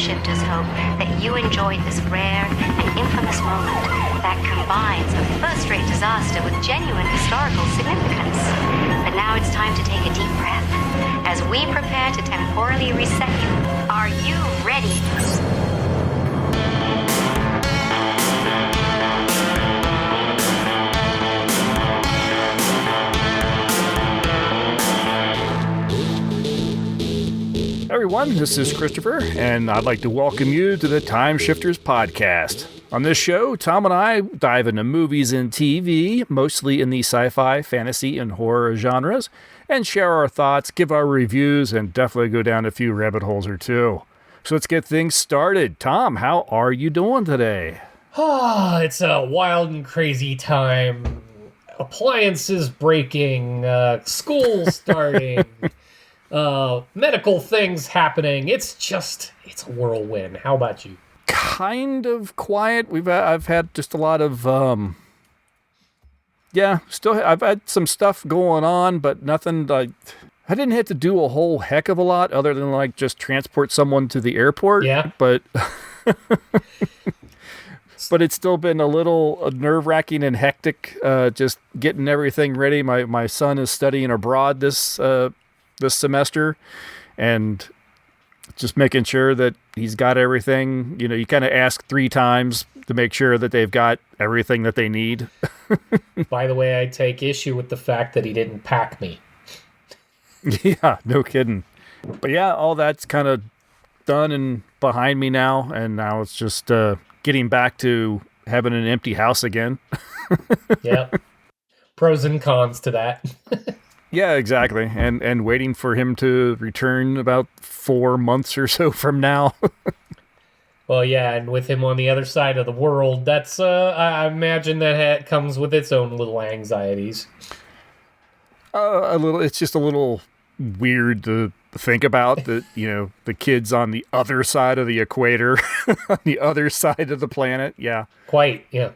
Timeshifters hope that you enjoyed this rare and infamous moment that combines a first-rate disaster with genuine historical significance. But now it's time to take a deep breath as we prepare to temporally reset you. Are you ready? Everyone, this is Christopher, and I'd like to welcome you to the Time Shifters podcast. On this show, Tom and I dive into movies and TV, mostly in the sci-fi, fantasy, and horror genres, and share our thoughts, give our reviews, and definitely go down a few rabbit holes or two. So let's get things started. Tom, how are you doing today? It's a wild and crazy time. Appliances breaking, school starting. Medical things happening. It's a whirlwind. How about you? Kind of quiet. I've had just a lot of, I've had some stuff going on, but nothing like, I didn't have to do a whole heck of a lot other than like just transport someone to the airport. Yeah. But, but it's still been a little nerve-wracking and hectic, just getting everything ready. My son is studying abroad this semester, and just making sure that he's got everything. You know, you kind of ask 3 times to make sure that they've got everything that they need. By the way, I take issue with the fact that he didn't pack me. Yeah, no kidding. But yeah, all that's kind of done and behind me now, and now it's just getting back to having an empty house again. Yeah. Pros and cons to that. Yeah, exactly. And waiting for him to return about 4 months or so from now. Well, yeah, and with him on the other side of the world, that's, I imagine that comes with its own little anxieties. A little. It's just a little weird to think about that, you know, the kid's on the other side of the equator, on the other side of the planet. Yeah. Quite, yeah.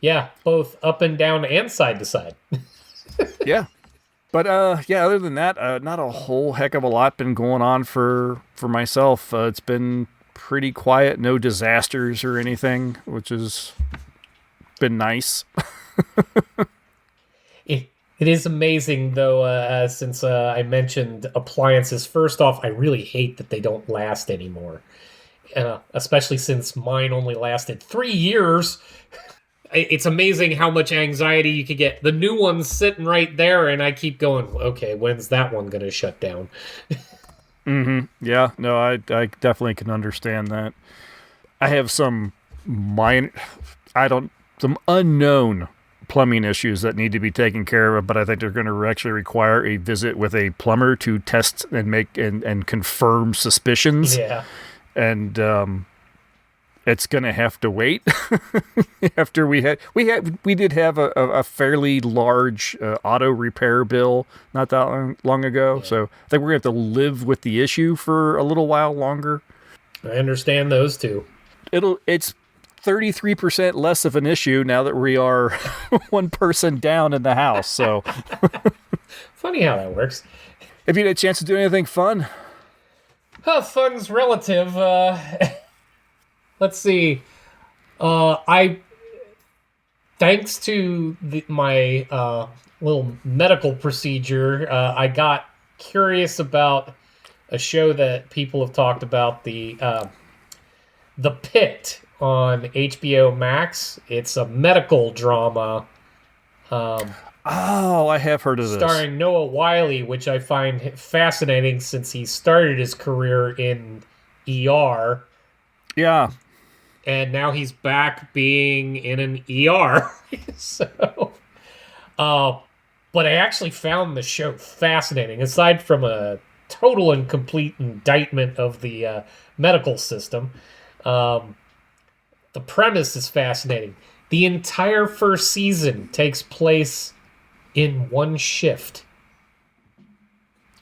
Yeah, both up and down and side to side. Yeah. But, other than that, not a whole heck of a lot been going on for myself. It's been pretty quiet, no disasters or anything, which has been nice. It is amazing, though, since I mentioned appliances. First off, I really hate that they don't last anymore, especially since mine only lasted 3 years. It's amazing how much anxiety you could get. The new one's sitting right there, and I keep going, okay, when's that one going to shut down? Mm-hmm. Yeah, no, I definitely can understand that. I have some unknown plumbing issues that need to be taken care of, but I think they're going to actually require a visit with a plumber to test and make and confirm suspicions. Yeah. And, it's going to have to wait after we did have a fairly large auto repair bill not that long ago. Yeah. So I think we're going to have to live with the issue for a little while longer. I understand those two. It's 33% less of an issue now that we are one person down in the house. So funny how that works. Have you had a chance to do anything fun? Fun's relative. Let's see. Thanks to my little medical procedure, I got curious about a show that people have talked about, The Pit on HBO Max. It's a medical drama. I have heard of this. Starring Noah Wyle, which I find fascinating since he started his career in ER. Yeah. And now he's back being in an ER. So, but I actually found the show fascinating. Aside from a total and complete indictment of the medical system, the premise is fascinating. The entire first season takes place in one shift.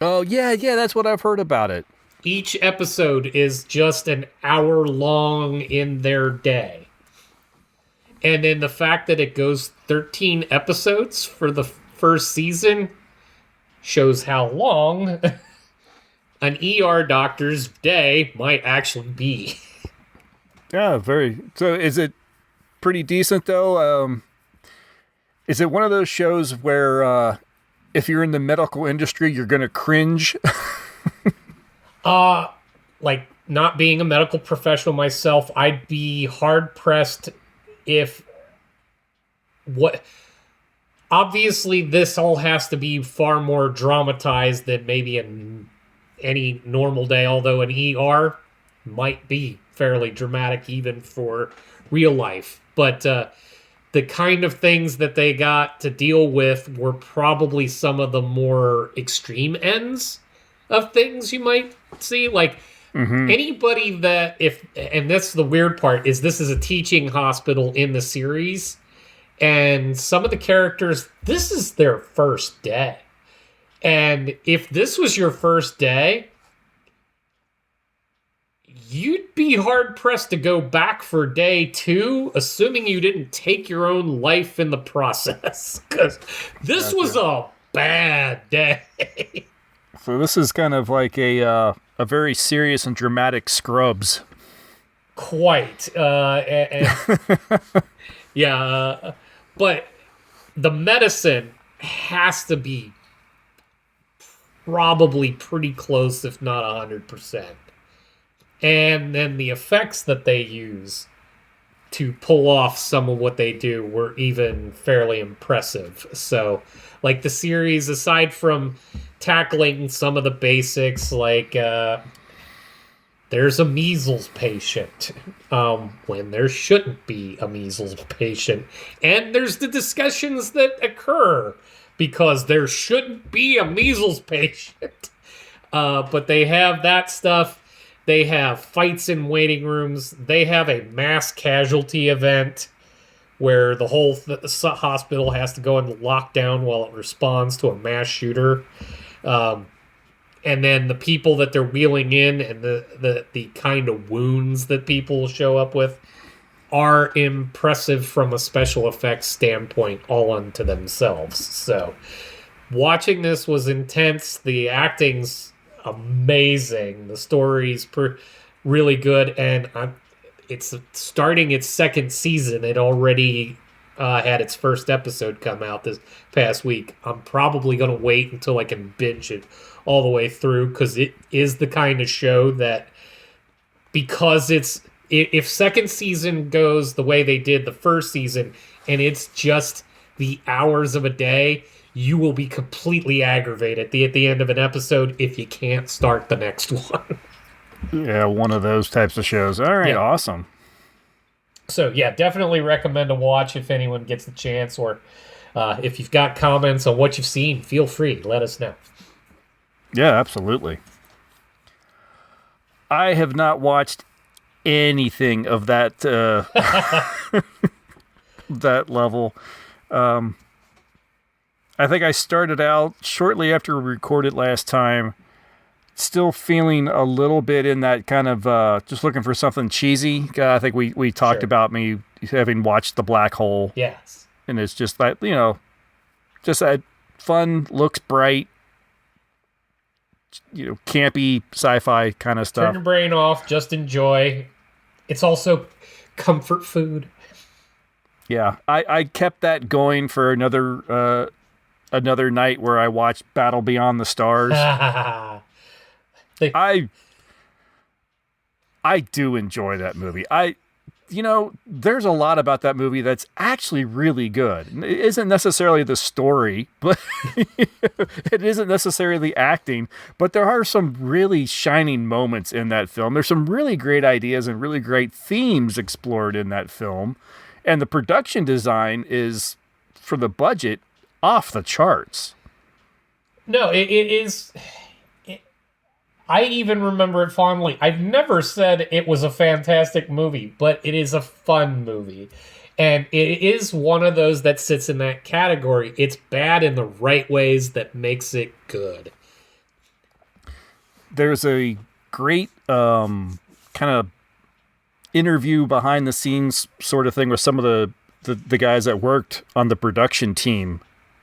Oh, yeah, that's what I've heard about it. Each episode is just an hour long in their day. And then the fact that it goes 13 episodes for the first season shows how long an ER doctor's day might actually be. Yeah, very. So is it pretty decent, though? Is it one of those shows where if you're in the medical industry, you're going to cringe? Like, not being a medical professional myself, I'd be hard-pressed if... Obviously, this all has to be far more dramatized than maybe in any normal day, although an ER might be fairly dramatic even for real life. But the kind of things that they got to deal with were probably some of the more extreme ends of things you might see. Like, anybody that, and that's the weird part, is this is a teaching hospital in the series, and some of the characters, this is their first day. And if this was your first day, you'd be hard-pressed to go back for day 2, assuming you didn't take your own life in the process. Because this was a bad day. So this is kind of like a very serious and dramatic Scrubs. Quite. Yeah. But the medicine has to be probably pretty close, if not 100%. And then the effects that they use to pull off some of what they do were even fairly impressive. So, like, the series, aside from tackling some of the basics, like there's a measles patient when there shouldn't be a measles patient, and there's the discussions that occur because there shouldn't be a measles patient. But they have that stuff. They have fights in waiting rooms. They have a mass casualty event where the whole hospital has to go into lockdown while it responds to a mass shooter. And then the people that they're wheeling in and the kind of wounds that people show up with are impressive from a special effects standpoint all unto themselves. So watching this was intense. The acting's amazing. The story's really good. And it's starting its second season. It already had its first episode come out this past week. I'm probably going to wait until I can binge it all the way through, because it is the kind of show that, because if second season goes the way they did the first season and it's just the hours of a day, you will be completely aggravated at the end of an episode if you can't start the next one. Yeah, one of those types of shows. All right, yeah. Awesome. So, yeah, definitely recommend a watch if anyone gets the chance, or if you've got comments on what you've seen, feel free. Let us know. Yeah, absolutely. I have not watched anything of that that level. I think I started out shortly after we recorded last time, still feeling a little bit in that kind of just looking for something cheesy. I think we talked about me having watched The Black Hole. Yes. And it's just that, just that fun, looks bright, campy sci-fi kind of stuff. Turn your brain off, just enjoy. It's also comfort food. Yeah, I kept that going for another night where I watched Battle Beyond the Stars. I do enjoy that movie. There's a lot about that movie that's actually really good. It isn't necessarily the story, but it isn't necessarily the acting, but there are some really shining moments in that film. There's some really great ideas and really great themes explored in that film. And the production design is, for the budget, off the charts. No, it is... I even remember it fondly. I've never said it was a fantastic movie, but it is a fun movie. And it is one of those that sits in that category. It's bad in the right ways that makes it good. There's a great kind of interview behind the scenes sort of thing with some of the guys that worked on the production team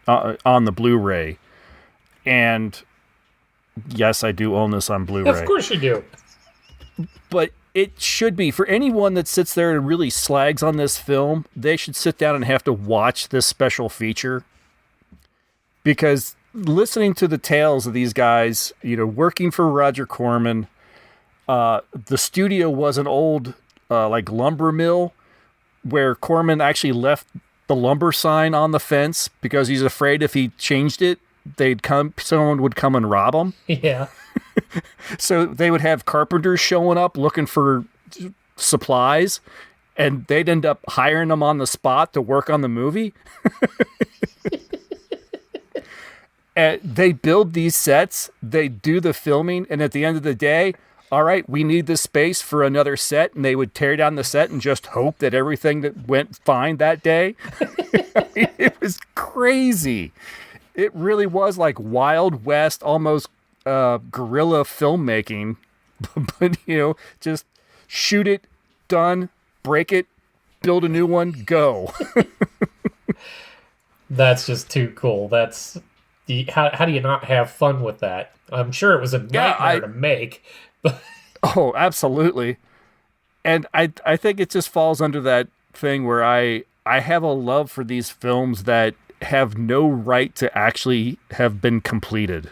on the Blu-ray. And Yes, I do own this on Blu-ray. Of course you do. But it should be, for anyone that sits there and really slags on this film, they should sit down and have to watch this special feature. Because listening to the tales of these guys, working for Roger Corman, the studio was an old like lumber mill where Corman actually left the lumber sign on the fence because he's afraid if he changed it, someone would come and rob him. Yeah. So they would have carpenters showing up looking for supplies, and they'd end up hiring them on the spot to work on the movie. And they build these sets, they do the filming, and at the end of the day, all right, we need this space for another set, and they would tear down the set and just hope that everything that went fine that day. It was crazy. It really was like Wild West, almost guerrilla filmmaking. But, just shoot it, done, break it, build a new one, go. That's just too cool. How do you not have fun with that? I'm sure it was a nightmare to make. But oh, absolutely. And I think it just falls under that thing where I have a love for these films that have no right to actually have been completed.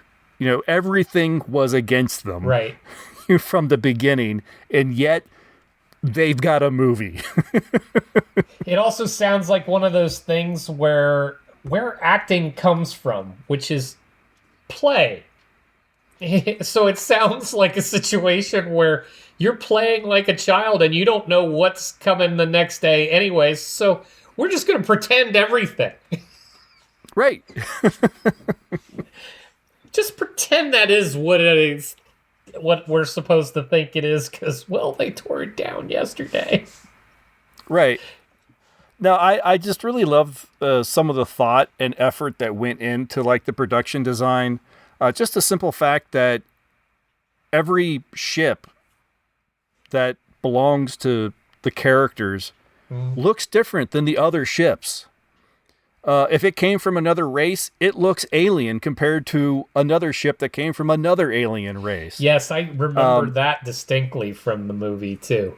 Everything was against them. Right. From the beginning, and yet they've got a movie. It also sounds like one of those things where acting comes from, which is play. So it sounds like a situation where you're playing like a child and you don't know what's coming the next day anyways, so we're just going to pretend everything. Right. Just pretend that is what it is, what we're supposed to think it is, because, well, they tore it down yesterday. Right. Now, I just really love some of the thought and effort that went into like the production design. Just the simple fact that every ship that belongs to the characters looks different than the other ships. If it came from another race, it looks alien compared to another ship that came from another alien race. Yes, I remember that distinctly from the movie too.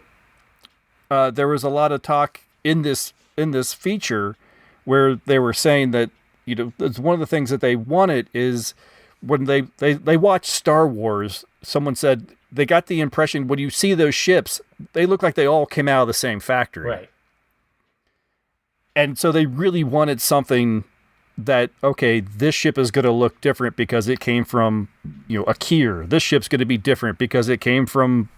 There was a lot of talk in this feature where they were saying that it's one of the things that they wanted is when they watched Star Wars. Someone said they got the impression when you see those ships, they look like they all came out of the same factory. Right. And so they really wanted something that, okay, this ship is going to look different because it came from, a Kier. This ship's going to be different because it came from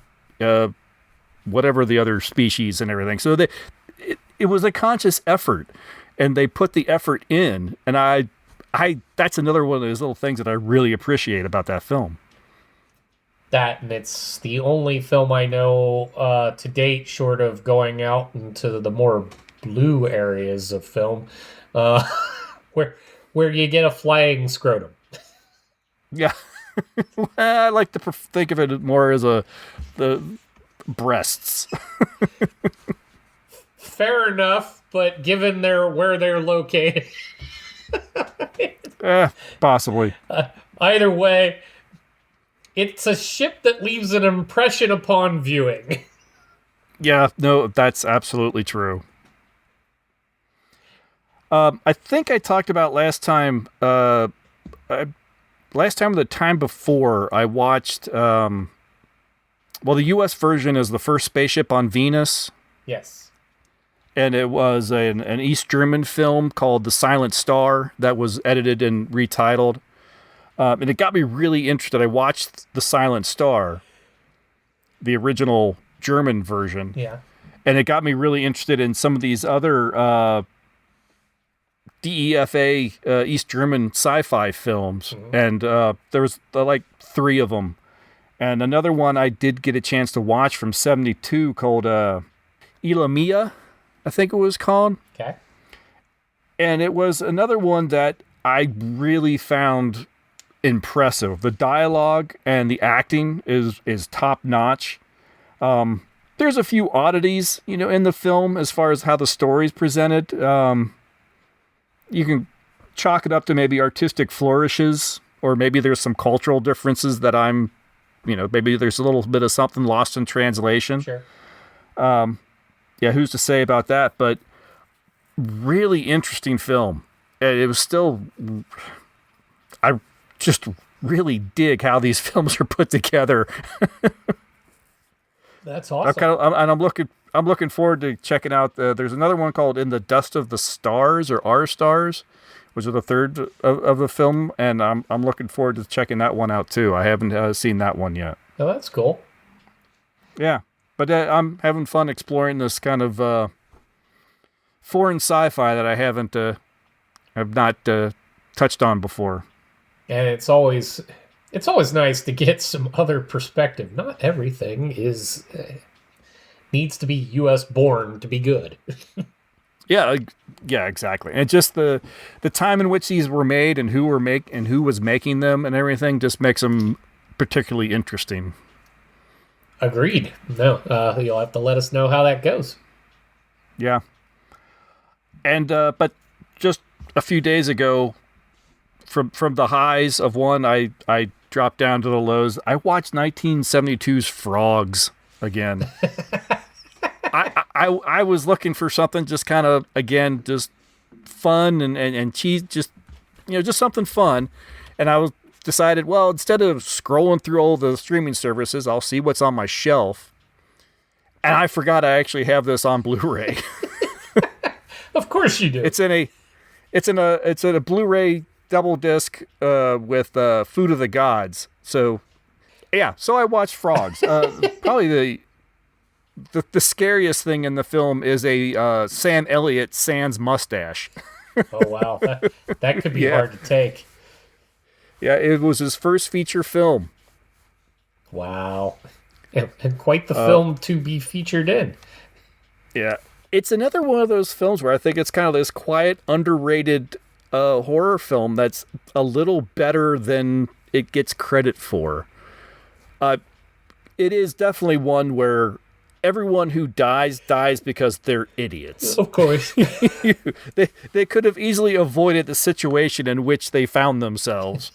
whatever the other species and everything. So it was a conscious effort, and they put the effort in. And I that's another one of those little things that I really appreciate about that film. That, and it's the only film I know to date, short of going out into the more blue areas of film, where you get a flying scrotum. Yeah. I like to think of it more as the breasts. Fair enough, but given where they're located, possibly. Either way, it's a ship that leaves an impression upon viewing. Yeah, no, that's absolutely true. I think I talked about last time or the time before, I watched, the U.S. version is the first spaceship on Venus. Yes. And it was an East German film called The Silent Star that was edited and retitled. And it got me really interested. I watched The Silent Star, the original German version. Yeah. And it got me really interested in some of these other DEFA East German sci-fi films. Mm-hmm. And there was like 3 of them. And another one I did get a chance to watch from 1972 called Ilamia, I think it was called. Okay. And it was another one that I really found impressive. The dialogue and the acting is top notch. There's a few oddities, in the film as far as how the story's presented. You can chalk it up to maybe artistic flourishes or maybe there's some cultural differences that I'm, maybe there's a little bit of something lost in translation. Sure. Yeah, who's to say about that? But really interesting film. And it was still, I just really dig how these films are put together. That's awesome. I'm looking forward to checking out. There's another one called "In the Dust of the Stars" or "Our Stars," which is the third of the film, and I'm looking forward to checking that one out too. I haven't seen that one yet. Oh, that's cool. Yeah, but I'm having fun exploring this kind of foreign sci-fi that I have not touched on before. And it's always nice to get some other perspective. Not everything needs to be U.S. born to be good. Yeah, exactly. And just the time in which these were made and who was making them and everything just makes them particularly interesting. Agreed. No, you'll have to let us know how that goes. Yeah. And but just a few days ago, from the highs of one, I dropped down to the lows. I watched 1972's Frogs again. I was looking for something just kind of, again, just fun and cheese, just something fun. And I decided, well, instead of scrolling through all the streaming services, I'll see what's on my shelf. And I forgot I actually have this on Blu-ray. Of course you do. It's in a Blu-ray double disc with Food of the Gods. So yeah, so I watched Frogs. Probably the scariest thing in the film is a Sam Elliott sans mustache. Oh wow, that could be hard to take. Yeah, it was his first feature film. Wow, and quite the film to be featured in. Yeah, it's another one of those films where I think it's kind of this quiet, underrated horror film that's a little better than it gets credit for. It is definitely one where everyone who dies because they're idiots. Of course. They could have easily avoided the situation in which they found themselves.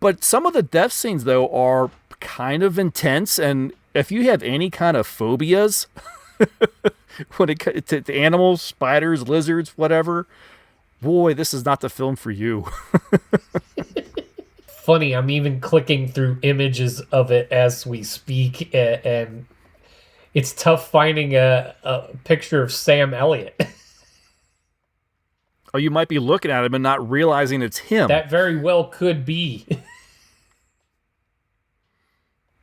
But some of the death scenes, though, are kind of intense, and if you have any kind of phobias when it comes to animals, spiders, lizards, whatever, boy, this is not the film for you. Funny, I'm even clicking through images of it as we speak, and it's tough finding a picture of Sam Elliott. Oh, you might be looking at him and not realizing it's him. That very well could be.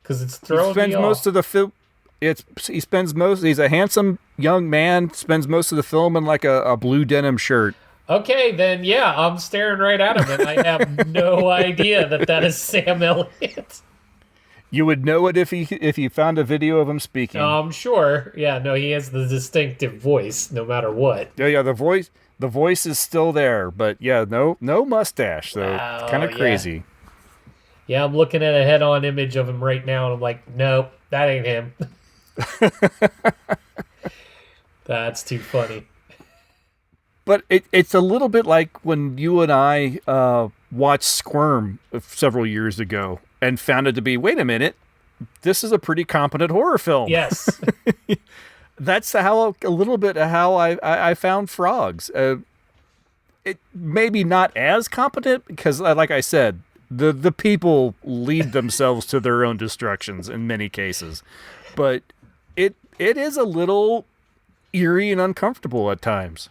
Because it's throwing me off. Most of the film. He's a handsome young man, spends most of the film in like a blue denim shirt. Okay, then yeah, I'm staring right at him, and I have no idea that is Sam Elliott. You would know it if you found a video of him speaking. I'm sure. Yeah, no, he has the distinctive voice, no matter what. Yeah, the voice is still there, but yeah, no mustache, so it's kind of crazy. Yeah, I'm looking at a head-on image of him right now, and I'm like, nope, that ain't him. That's too funny. But it's a little bit like when you and I watched Squirm several years ago and found it to be, wait a minute, this is a pretty competent horror film. Yes. That's a little bit of how I found Frogs. It maybe not as competent because, like I said, the people lead themselves to their own destructions in many cases. But it is a little eerie and uncomfortable at times.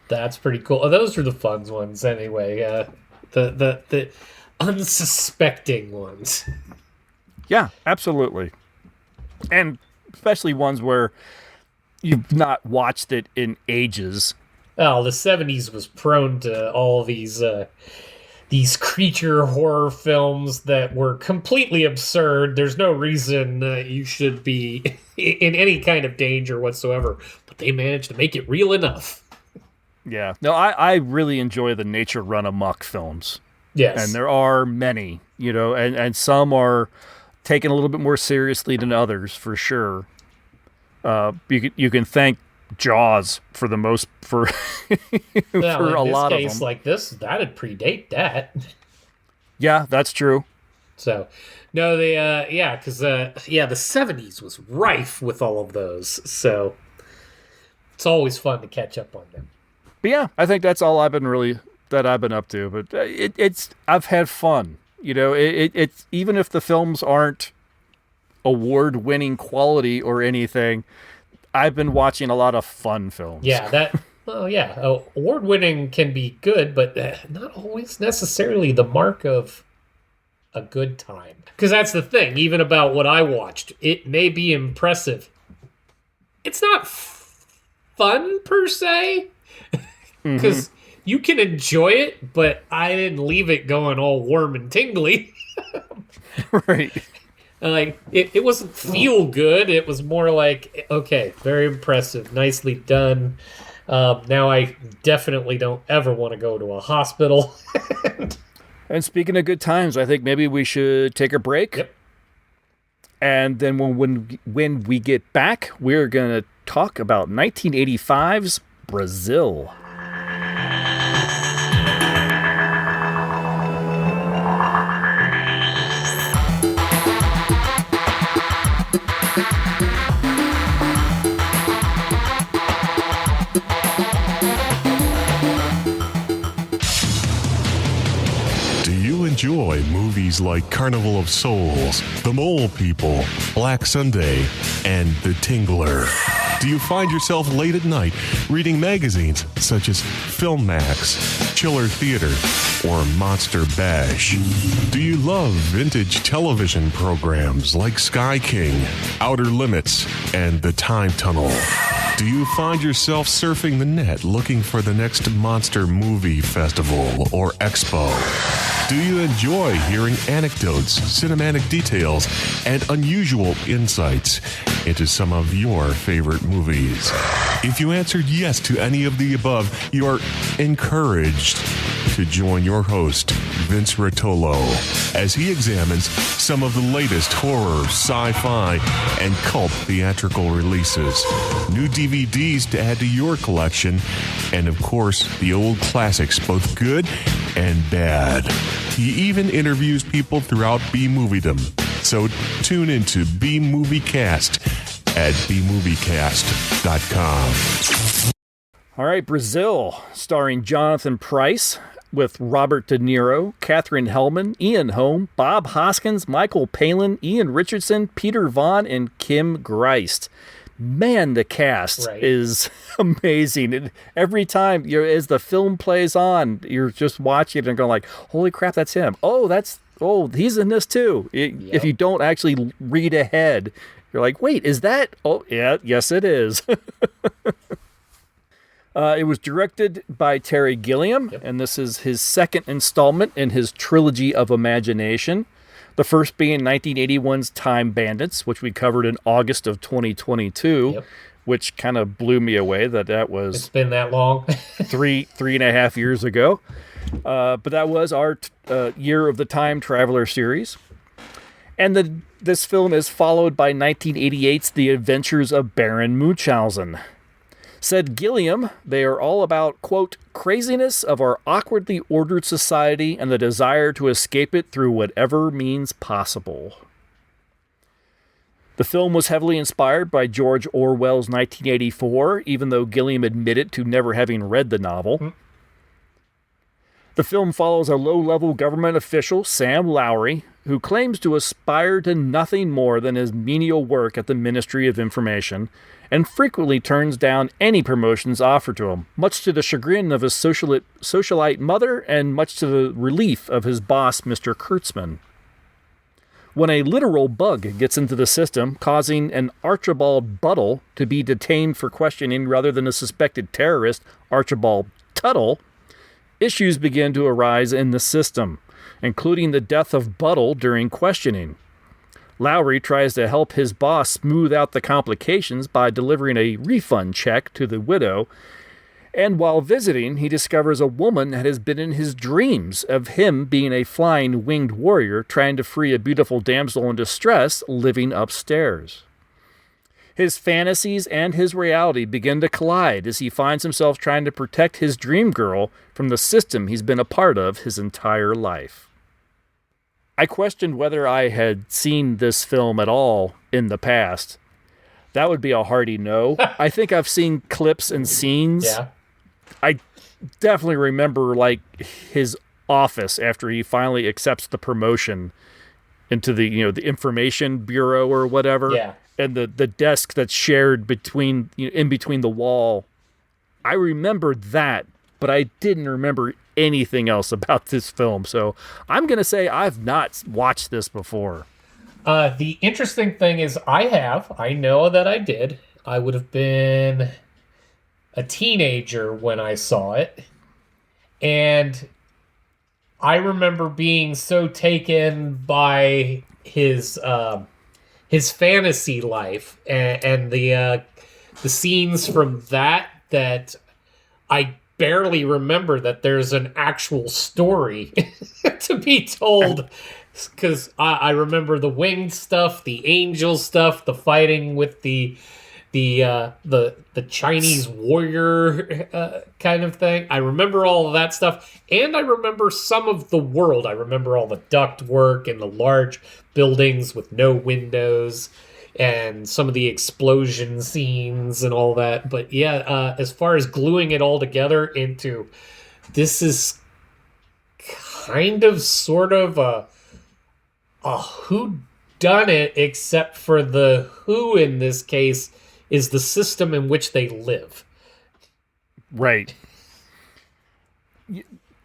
That's pretty cool. Oh, those are the fun ones anyway. The unsuspecting ones. Yeah, absolutely. And especially ones where you've not watched it in ages. Well, the 70s was prone to all these creature horror films that were completely absurd. There's no reason you should be in any kind of danger whatsoever, but they managed to make it real enough. Yeah. No, I really enjoy the nature run amok films. Yes. And there are many, and some are taken a little bit more seriously than others, for sure. You can thank Jaws for a lot of them. In this case, like this, that'd predate that. Yeah, that's true. So, no, because the 70s was rife with all of those. So, it's always fun to catch up on them. But yeah, I think that's all I've been up to. But I've had fun. It's even if the films aren't award-winning quality or anything, I've been watching a lot of fun films. Yeah, award-winning can be good, but not always necessarily the mark of a good time. Because that's the thing, even about what I watched. It may be impressive. It's not fun, per se. Because you can enjoy it, but I didn't leave it going all warm and tingly. Right. Like, it wasn't feel good. It was more like, okay, very impressive, nicely done. Now I definitely don't ever want to go to a hospital. And speaking of good times, I think maybe we should take a break. Yep. And then when we get back, we're going to talk about 1985's Brazil. Enjoy movies like Carnival of Souls, The Mole People, Black Sunday, and The Tingler? Do you find yourself late at night reading magazines such as Filmax, Chiller Theater, or Monster Bash? Do you love vintage television programs like Sky King, Outer Limits, and The Time Tunnel? Do you find yourself surfing the net looking for the next monster movie festival or expo? Do you enjoy hearing anecdotes, cinematic details, and unusual insights into some of your favorite movies? If you answered yes to any of the above, you are encouraged to join your host, Vince Rotolo, as he examines some of the latest horror, sci-fi, and cult theatrical releases, new DVDs to add to your collection, and of course, the old classics, both good and bad. He even interviews people throughout B-Moviedom. So tune into B-Movie Cast at bmoviecast.com. All right, Brazil, starring Jonathan Pryce, with Robert De Niro, Katherine Hellman, Ian Holm, Bob Hoskins, Michael Palin, Ian Richardson, Peter Vaughn, and Kim Greist. Man, the cast is amazing. And every time as the film plays on, you're just watching it and going like, holy crap, that's him. He's in this too. If you don't actually read ahead, you're like, wait, is that? Oh, yeah, yes, it is. It was directed by Terry Gilliam, and this is his second installment in his trilogy of imagination. The first being 1981's Time Bandits, which we covered in August of 2022, which kind of blew me away that was... It's been that long. three and a half years ago. But that was our Year of the Time Traveler series. And this film is followed by 1988's The Adventures of Baron Munchausen. Said Gilliam, they are all about, quote, craziness of our awkwardly ordered society and the desire to escape it through whatever means possible. The film was heavily inspired by George Orwell's 1984, even though Gilliam admitted to never having read the novel. The film follows a low-level government official, Sam Lowry, who claims to aspire to nothing more than his menial work at the Ministry of Information, and frequently turns down any promotions offered to him, much to the chagrin of his socialite mother and much to the relief of his boss, Mr. Kurtzman. When a literal bug gets into the system, causing an Archibald Buttle to be detained for questioning rather than a suspected terrorist, Archibald Tuttle, issues begin to arise in the system, including the death of Buttle during questioning. Lowry tries to help his boss smooth out the complications by delivering a refund check to the widow, and while visiting, he discovers a woman that has been in his dreams of him being a flying winged warrior trying to free a beautiful damsel in distress living upstairs. His fantasies and his reality begin to collide as he finds himself trying to protect his dream girl from the system he's been a part of his entire life. I questioned whether I had seen this film at all in the past. That would be a hearty no. I think I've seen clips and scenes. Yeah. I definitely remember like his office after he finally accepts the promotion into the the information bureau or whatever. Yeah. And the desk that's shared between in between the wall. I remember that, but I didn't remember anything else about this film. So I'm gonna say I've not watched this before. The interesting thing is I know that I did. I would have been a teenager when I saw it. And I remember being so taken by his fantasy life and the scenes from that I barely remember that there's an actual story to be told. Because I remember the winged stuff, the angel stuff, the fighting with the Chinese warrior kind of thing. I remember all of that stuff, and I remember some of the world. I remember all the duct work and the large buildings with no windows, and some of the explosion scenes and all that. But yeah, as far as gluing it all together into this is kind of sort of a whodunit, except for the who in this case is the system in which they live. Right.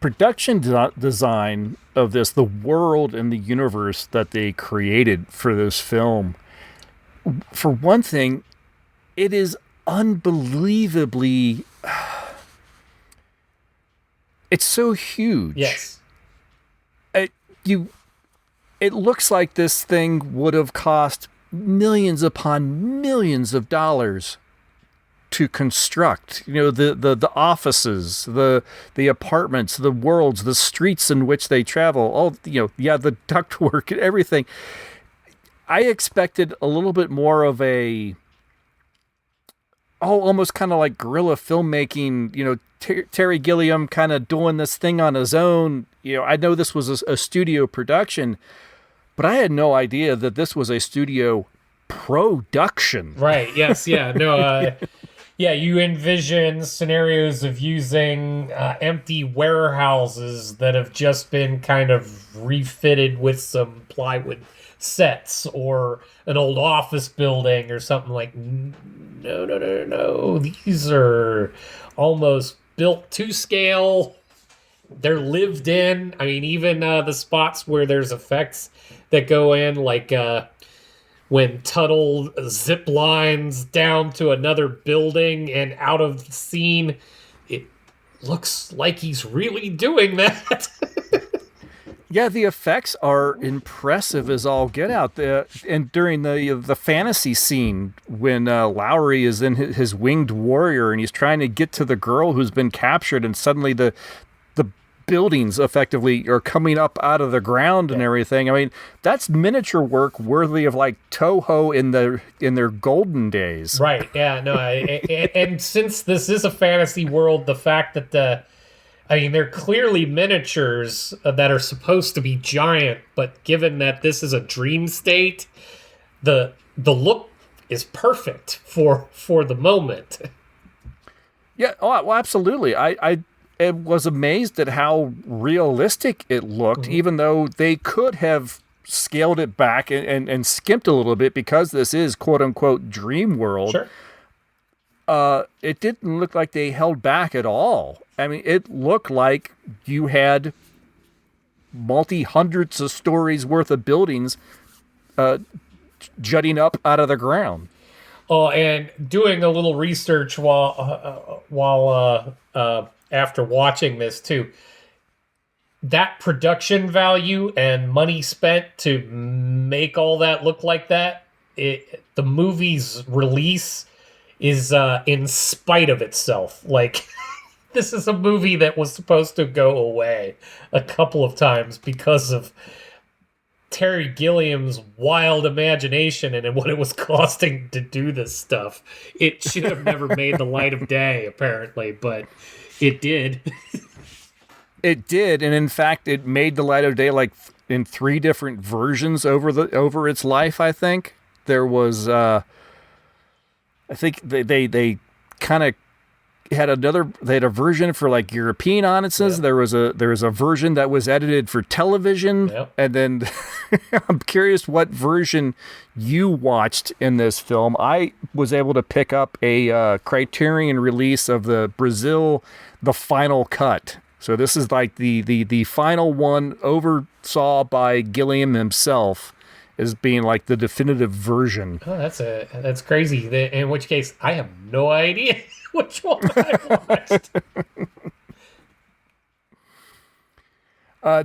Production design of this, the world and the universe that they created for this film, for one thing, it is unbelievably... It's so huge. Yes. It looks like this thing would have cost millions upon millions of dollars to construct. The offices, the apartments, the worlds, the streets in which they travel, all the ductwork and everything. I expected a little bit more of almost kind of like guerrilla filmmaking, Terry Gilliam kind of doing this thing on his own. I know this was a studio production, but I had no idea that this was a studio production. Right. Yes. Yeah. No. Yeah. You envision scenarios of using empty warehouses that have just been kind of refitted with some plywood sets, or an old office building or something like. No. These are almost built to scale. They're lived in. I mean, even the spots where there's effects that go in, like when Tuttle zip lines down to another building and out of the scene, it looks like he's really doing that. Yeah, the effects are impressive as all get out there. And during the fantasy scene, when Lowry is in his winged warrior and he's trying to get to the girl who's been captured, and suddenly the buildings effectively are coming up out of the ground and everything. I mean, that's miniature work worthy of like Toho in their golden days. Right. Yeah. No. And since this is a fantasy world, the fact that they're clearly miniatures that are supposed to be giant, but given that this is a dream state, the look is perfect for the moment. Yeah. Oh, well, absolutely. I was amazed at how realistic it looked, even though they could have scaled it back and skimped a little bit because this is quote unquote dream world. Sure. It didn't look like they held back at all. I mean, it looked like you had multi-hundreds of stories worth of buildings jutting up out of the ground. Oh, and doing a little research while after watching this too, that production value and money spent to make all that look like that, the movie's release is in spite of itself. Like, this is a movie that was supposed to go away a couple of times because of Terry Gilliam's wild imagination and what it was costing to do this stuff. It should have never made the light of day, apparently, but it did. It did, and in fact, it made the light of day like in 3 different versions over its life. I think there was. I think they kind of had they had a version for like European audiences. Yep. There was a version that was edited for television. Yep. And then I'm curious what version you watched in this film. I was able to pick up a Criterion release of the Brazil, the final cut. So this is like the final one oversaw by Gilliam himself as being like the definitive version. Oh, that's crazy. In which case, I have no idea which one I watched.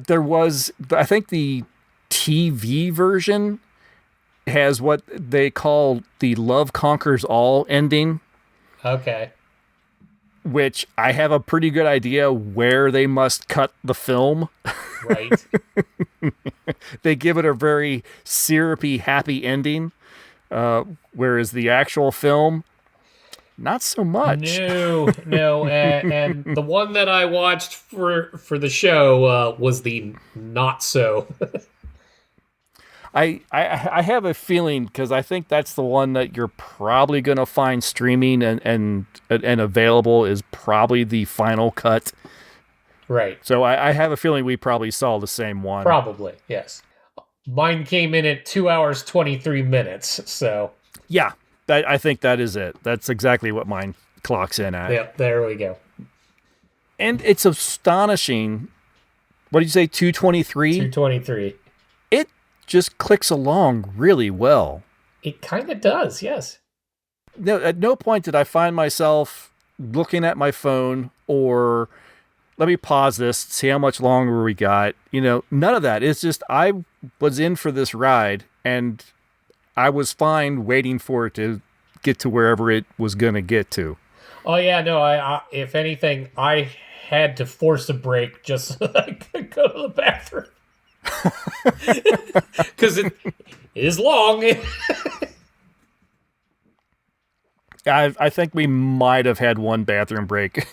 There was, I think the TV version has what they call the Love Conquers All ending. Okay. Which I have a pretty good idea where they must cut the film. Right. They give it a very syrupy, happy ending, whereas the actual film, not so much. No. And the one that I watched for the show was the not so. I have a feeling, because I think that's the one that you're probably going to find streaming and available, is probably the final cut. Right. So I have a feeling we probably saw the same one. Probably, yes. Mine came in at 2 hours, 23 minutes, so... Yeah, I think that is it. That's exactly what mine clocks in at. Yep, there we go. And it's astonishing. What did you say, 223? 223. It just clicks along really well. It kind of does, yes. No, at no point did I find myself looking at my phone or... let me pause this, see how much longer we got. None of that. It's just I was in for this ride, and I was fine waiting for it to get to wherever it was going to get to. Oh, yeah, no, I if anything, I had to force a break just so I could go to the bathroom. Because it is long. I think we might have had one bathroom break.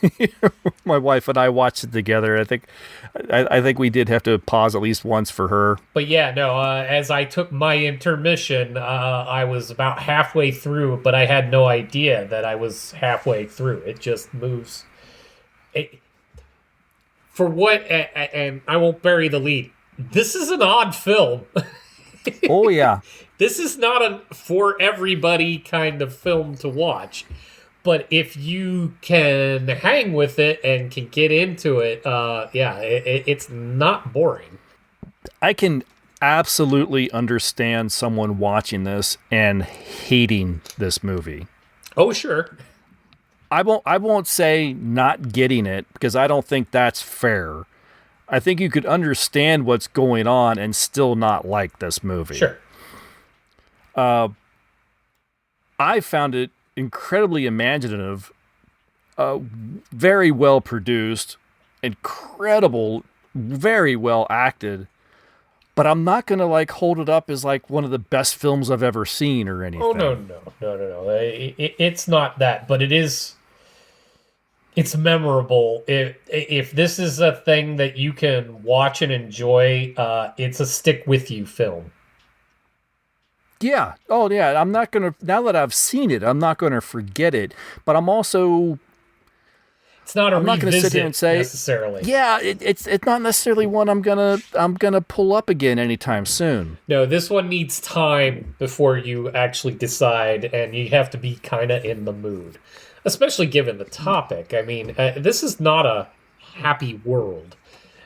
My wife and I watched it together. I think we did have to pause at least once for her. But yeah, no, as I took my intermission, I was about halfway through, but I had no idea that I was halfway through. It just moves. And I won't bury the lead. This is an odd film. Oh, yeah. This is not a for everybody kind of film to watch. But if you can hang with it and can get into it, it's not boring. I can absolutely understand someone watching this and hating this movie. Oh, sure. I won't say not getting it, because I don't think that's fair. I think you could understand what's going on and still not like this movie. Sure. I found it incredibly imaginative, very well produced, incredible, very well acted. But I'm not going to hold it up as one of the best films I've ever seen or anything. Oh, no. It's not that, but it is. It's memorable. If this is a thing that you can watch and enjoy, it's a stick with you film. Yeah. Oh, yeah. I'm not going to, now that I've seen it, I'm not going to forget it. But I'm also... It's not a I'm not going to sit here and say necessarily. Yeah, it's not necessarily one I'm gonna pull up again anytime soon. No, this one needs time before you actually decide, and you have to be kind of in the mood, especially given the topic. I mean, this is not a happy world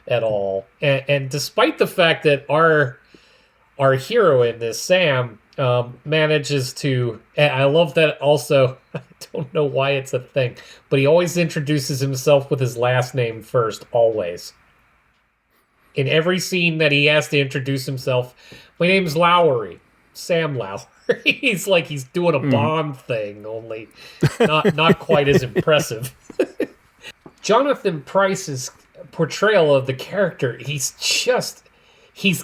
at all, and despite the fact that our hero in this, Sam, manages to... And I love that also. I don't know why it's a thing, but he always introduces himself with his last name first, always. In every scene that he has to introduce himself, my name's Lowry, Sam Lowry. He's like he's doing a Bond thing, only not quite as impressive. Jonathan Pryce's portrayal of the character, he's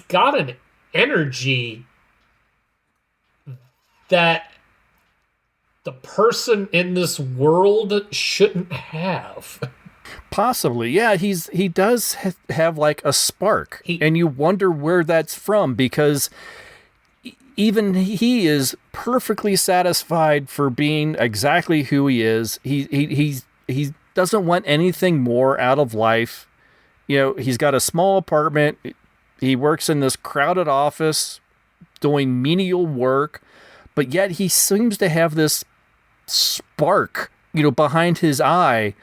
got an energy that the person in this world shouldn't have. Possibly, yeah. He does have like a spark, and you wonder where that's from because even he is perfectly satisfied for being exactly who he is. He doesn't want anything more out of life. You know, he's got a small apartment. He works in this crowded office doing menial work, but yet he seems to have this spark, you know, behind his eye.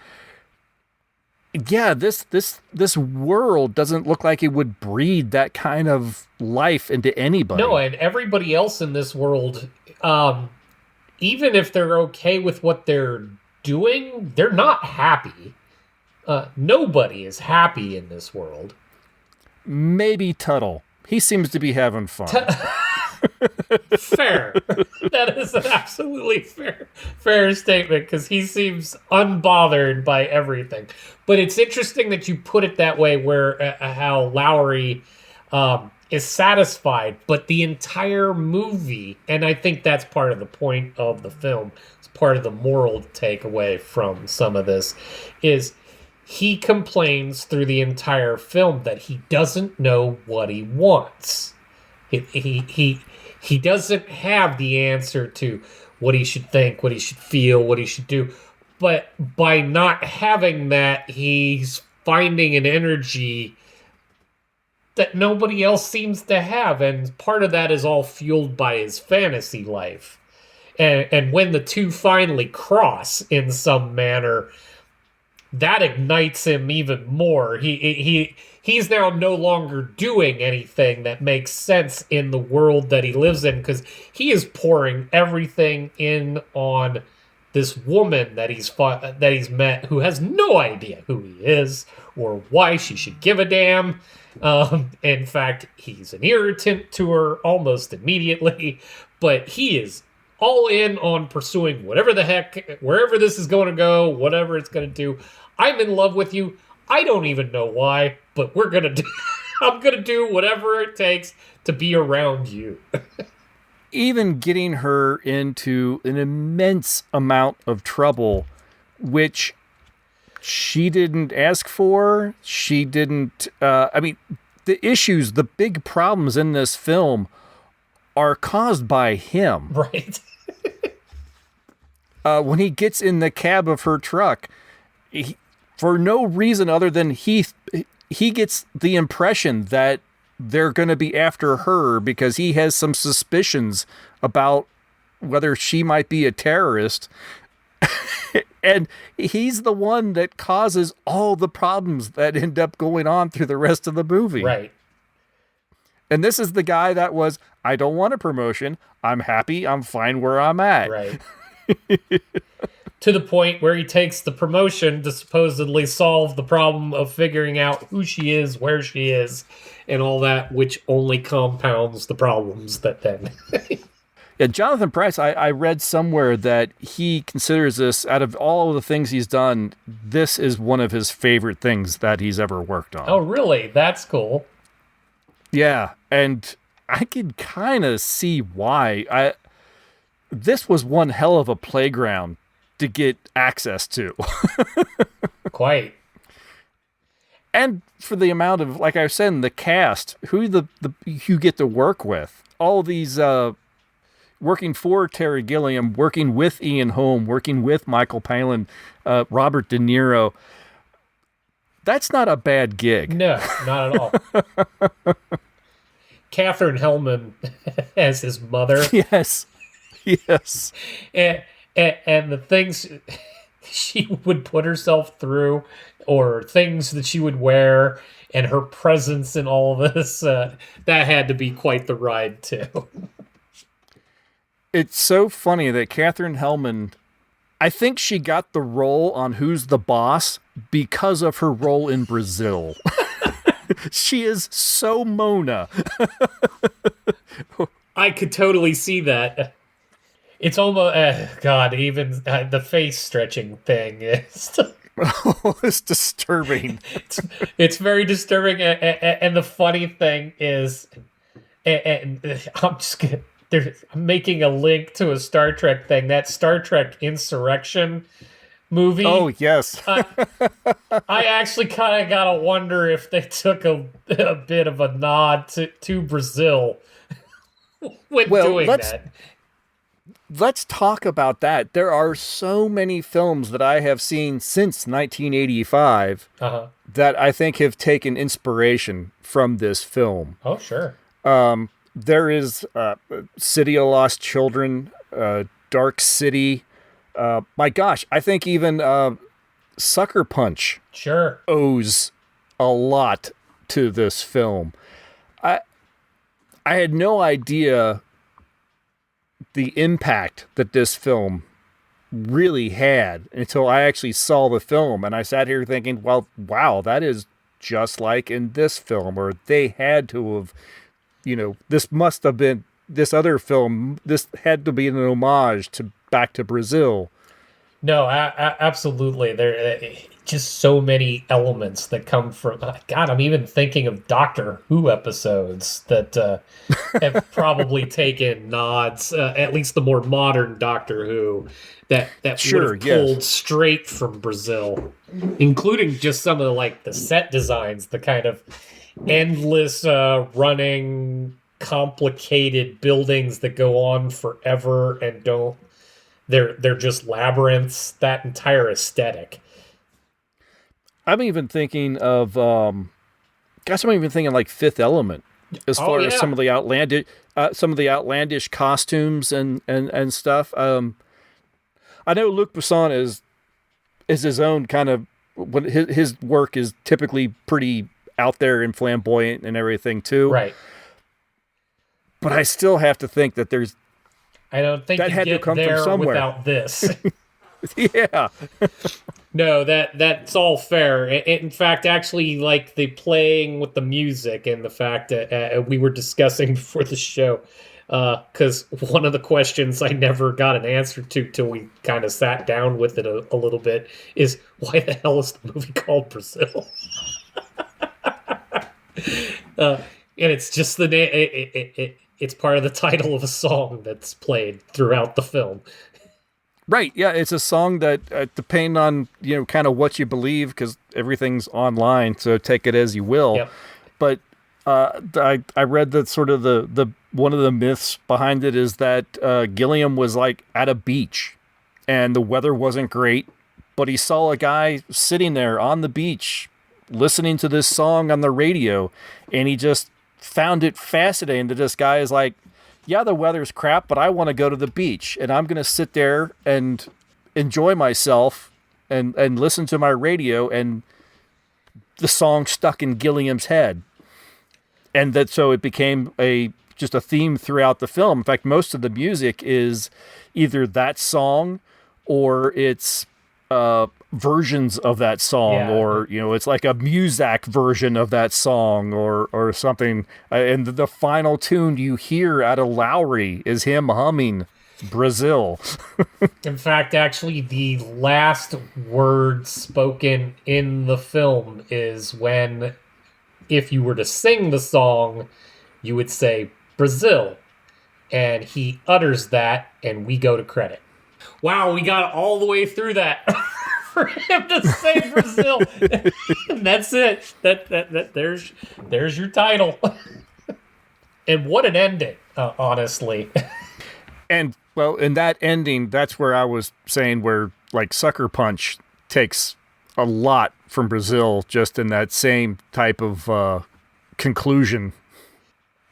Yeah, this world doesn't look like it would breed that kind of life into anybody. No, and everybody else in this world, even if they're okay with what they're doing, they're not happy. Nobody is happy in this world. Maybe Tuttle. He seems to be having fun. Fair. That is an absolutely fair statement because he seems unbothered by everything. But it's interesting that you put it that way, where how Lowry is satisfied, but the entire movie, and I think that's part of the point of the film, it's part of the moral takeaway from some of this, is he complains through the entire film that he doesn't know what he wants. He doesn't have the answer to what he should think, what he should feel, what he should do. But by not having that, he's finding an energy that nobody else seems to have. And part of that is all fueled by his fantasy life. And when the two finally cross in some manner, that ignites him even more. He's now no longer doing anything that makes sense in the world that he lives in, because he is pouring everything in on this woman that he's met, who has no idea who he is or why she should give a damn. In fact, he's an irritant to her almost immediately, but he is all in on pursuing whatever the heck, wherever this is going to go, whatever it's going to do. I'm in love with you. I don't even know why, but I'm going to do whatever it takes to be around you. Even getting her into an immense amount of trouble, which she didn't ask for. She didn't, the issues, the big problems in this film are caused by him. Right. When he gets in the cab of her truck, for no reason other than he gets the impression that they're going to be after her because he has some suspicions about whether she might be a terrorist. And he's the one that causes all the problems that end up going on through the rest of the movie. Right. And this is the guy that was, I don't want a promotion. I'm happy. I'm fine where I'm at. Right. To the point where he takes the promotion to supposedly solve the problem of figuring out who she is, where she is, and all that, which only compounds the problems that then... Yeah, Jonathan Pryce, I read somewhere that he considers this, out of all of the things he's done, this is one of his favorite things that he's ever worked on. Oh, really? That's cool. Yeah, and I could kind of see why. This was one hell of a playground to get access to. Quite. And for the amount of, like I said, the cast, who you get to work with. All these... working for Terry Gilliam, working with Ian Holm, working with Michael Palin, Robert De Niro. That's not a bad gig. No, not at all. Katherine Hellman as his mother. Yes. Yes. And the things she would put herself through, or things that she would wear, and her presence in all of this, that had to be quite the ride, too. It's so funny that Katherine Hellman, I think she got the role on Who's the Boss because of her role in Brazil. She is so Mona. I could totally see that. It's almost, God, even the face stretching thing is... It's disturbing. It's very disturbing, and the funny thing is, and I'm just gonna... I'm making a link to a Star Trek thing. That Star Trek Insurrection movie. Oh, yes. I actually kind of gotta wonder if they took a bit of a nod to Brazil when doing that. Let's talk about that. There are so many films that I have seen since 1985 that I think have taken inspiration from this film. Oh, sure. There is City of Lost Children, Dark City. My gosh, I think even Sucker Punch Sure owes a lot to this film. I had no idea the impact that this film really had until I actually saw the film, and I sat here thinking, well, wow, that is just like in this film, or they had to have, this must have been this other film. This had to be an homage to Back to Brazil. No, absolutely. There just so many elements that come from. God, I'm even thinking of Doctor Who episodes that have probably taken nods, at least the more modern Doctor Who, that Sure, would have pulled straight from Brazil, including just some of the set designs, the kind of endless running, complicated buildings that go on forever and don't. They're just labyrinths. That entire aesthetic. I'm even thinking of, I'm even thinking like Fifth Element, as far as some of the outlandish costumes and stuff. I know Luc Besson is his own kind of, when his work is typically pretty out there and flamboyant and everything too. Right. But I still have to think that there's. I don't think that you had get to come there from somewhere without this. Yeah. No, that's all fair. In fact, actually, like the playing with the music and the fact that we were discussing before the show, because one of the questions I never got an answer to till we kind of sat down with it a little bit is, why the hell is the movie called Brazil? And it's just the name. It's part of the title of a song that's played throughout the film. Right, yeah, it's a song that, depending on, kind of what you believe, because everything's online, so take it as you will. Yep. But I read that sort of the one of the myths behind it is that Gilliam was like at a beach, and the weather wasn't great, but he saw a guy sitting there on the beach listening to this song on the radio, and he just found it fascinating that this guy is like, yeah, the weather's crap, but I want to go to the beach, and I'm going to sit there and enjoy myself and listen to my radio, and the song stuck in Gilliam's head. And that, so it became just a theme throughout the film. In fact, most of the music is either that song or it's versions of that song, or it's like a Muzak version of that song, or something. And the final tune you hear out of Lowry is him humming Brazil. In fact, actually, the last word spoken in the film is when, if you were to sing the song, you would say Brazil, and he utters that, and we go to credit. Wow, we got all the way through that. For him to say Brazil, and that's it. That there's your title. And what an ending, honestly. And well, in that ending, that's where I was saying where like Sucker Punch takes a lot from Brazil, just in that same type of conclusion.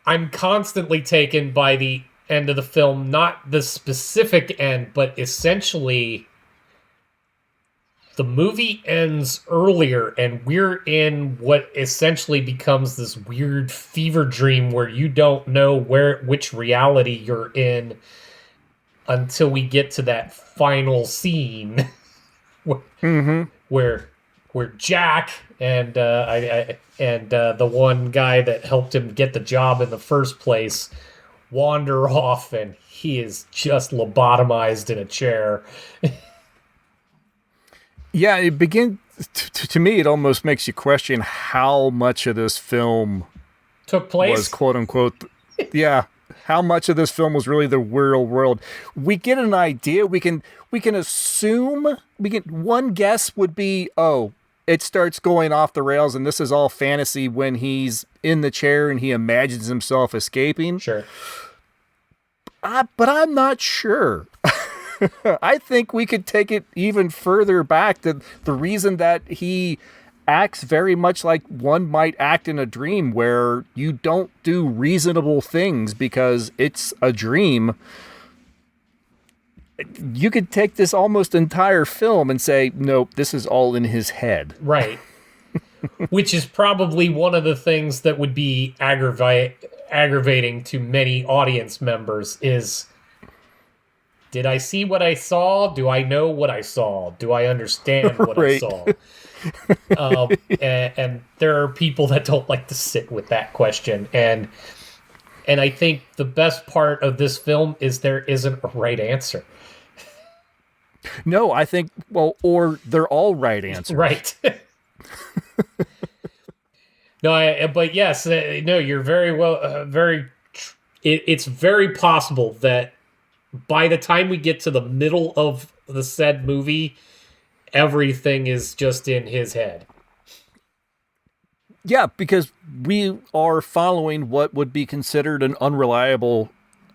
I'm constantly taken by the end of the film, not the specific end, but essentially. The movie ends earlier, and we're in what essentially becomes this weird fever dream where you don't know which reality you're in until we get to that final scene where Jack and the one guy that helped him get the job in the first place wander off, and he is just lobotomized in a chair. Yeah, it begins to me. It almost makes you question how much of this film took place, was quote unquote. Yeah, how much of this film was really the real world. We get an idea. We can assume. One guess would be, oh, it starts going off the rails, and this is all fantasy when he's in the chair and he imagines himself escaping. Sure. But I'm not sure. I think we could take it even further back. The reason that he acts very much like one might act in a dream, where you don't do reasonable things because it's a dream. You could take this almost entire film and say, nope, this is all in his head. Right. Which is probably one of the things that would be aggravating to many audience members is, did I see what I saw? Do I know what I saw? Do I understand what I saw? And there are people that don't like to sit with that question. And I think the best part of this film is there isn't a right answer. No, I think, or they're all right answers. Right. No, but yes, no, you're very well, it's very possible that by the time we get to the middle of the said movie, everything is just in his head. Yeah, because we are following what would be considered an unreliable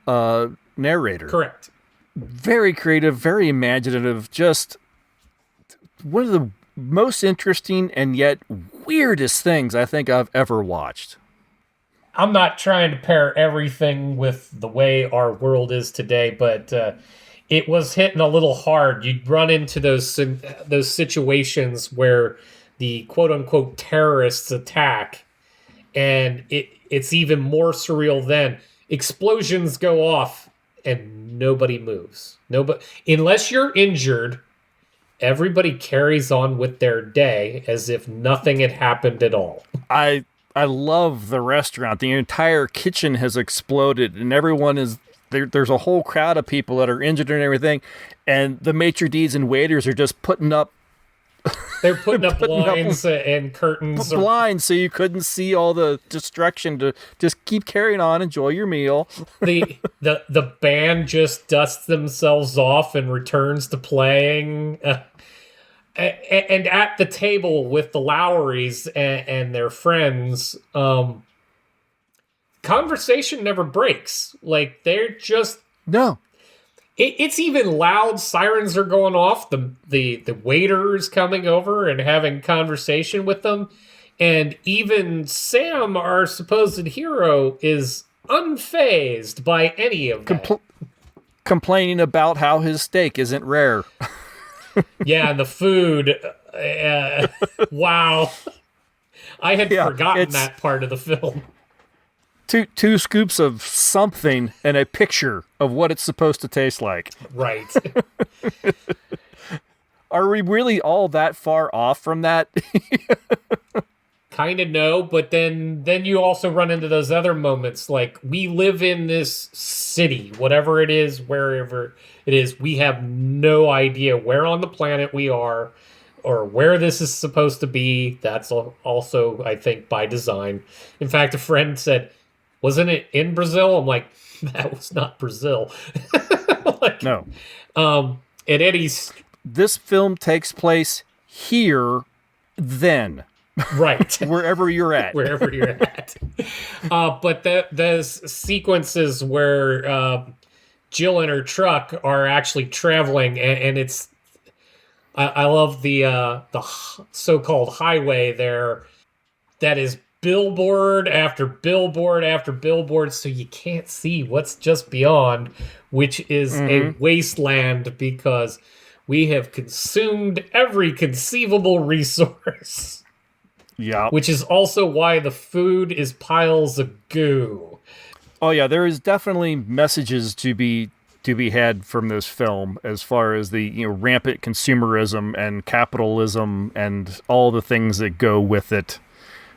narrator. Correct. Very creative, very imaginative, just one of the most interesting and yet weirdest things I think I've ever watched. I'm not trying to pair everything with the way our world is today, but it was hitting a little hard. You'd run into those situations where the quote-unquote terrorists attack, and it's even more surreal then. Explosions go off, and nobody moves. Nobody, unless you're injured, everybody carries on with their day as if nothing had happened at all. I love the restaurant. The entire kitchen has exploded, and everyone is there. There's a whole crowd of people that are injured and everything, and the maitre d's and waiters are just putting up. They're putting up blinds and curtains. Blinds so you couldn't see all the destruction. To just keep carrying on, enjoy your meal. The band just dusts themselves off and returns to playing. And at the table with the Lowrys and their friends, conversation never breaks. Like, they're just... No. It's even loud. Sirens are going off. The waiter's coming over and having conversation with them. And even Sam, our supposed hero, is unfazed by any of that. Complaining about how his steak isn't rare. Yeah, and the food. Wow. I had forgotten that part of the film. Two scoops of something and a picture of what it's supposed to taste like. Right. Are we really all that far off from that? Kind of no, but then you also run into those other moments. Like, we live in this city, whatever it is, wherever it is. We have no idea where on the planet we are or where this is supposed to be. That's also, I think, by design. In fact, a friend said, wasn't it in Brazil? I'm like, that was not Brazil. Like, no. At Eddie's... This film takes place here, then. Right. Wherever you're at. Wherever you're at. But those sequences where Jill and her truck are actually traveling, and it's... I love the so-called highway there that is billboard after billboard after billboard, so you can't see what's just beyond, which is a wasteland because we have consumed every conceivable resource. Yeah. Which is also why the food is piles of goo. Oh yeah, there is definitely messages to be had from this film as far as the rampant consumerism and capitalism and all the things that go with it.